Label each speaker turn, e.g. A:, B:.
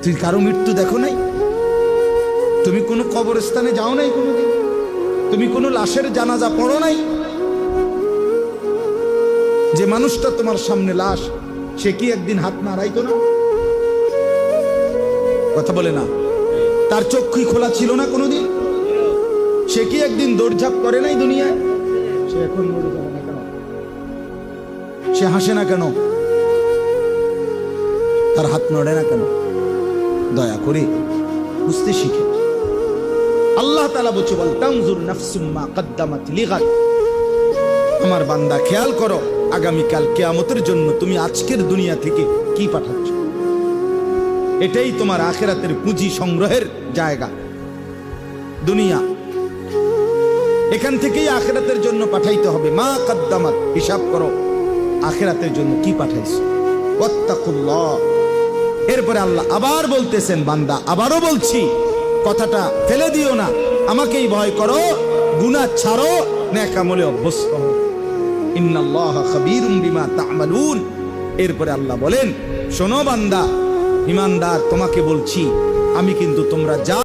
A: তুই কারো মৃত্যু দেখো নাই? তুমি কোনো কবরস্থানে যাও নাই কোনোদিন? তুমি কোনো লাশের জানাজা পড়ো নাই? যে মানুষটা তোমার সামনে লাশ, সে কি একদিন হাত নাড়াইতো না? কথা বলে না? তার চক্ষুই খোলা ছিল না কোনোদিন? সে কি একদিন দৌড়ঝাঁপ করে নাই দুনিয়ায়? সে এখন মরে যাবে না কেন? সে হাসে না কেন? তার হাত নড়ে না কেন? দয়া করে বুঝতে শিখে। আল্লাহ তাআলা বলছে, বল তানজুর নাফসুম মা কদ্দামাত লিগাদ। আমার বান্দা, খেয়াল করো আগামীকাল কিয়ামতের জন্য তুমি আজকের দুনিয়া থেকে কি পাঠাচ্ছ। এটাই তোমার আখিরাতের পুঁজি সংগ্রহের জায়গা। দুনিয়া এখান থেকেই আখিরাতের জন্য পাঠাইতে হবে। মা কদ্দামাত, হিসাব করো আখিরাতের জন্য কি পাঠাইছো। ওয়াত্তাকুল্লাহ। এরপরে আল্লাহ আবার বলতেছেন, বান্দা আবারও বলছি, কথাটা ফেলে দিও না, আমাকেই ভয় করো, গুনাহ ছাড়ো, নেক আমলে অভ্যস্ত হও। ইন্নাল্লাহা খাবীরুম বিমা তা'মালুন। এরপরে আল্লাহ বলেন, শোনো বান্দা, ঈমানদার, তোমাকে বলছি, আমি কিন্তু তোমরা যা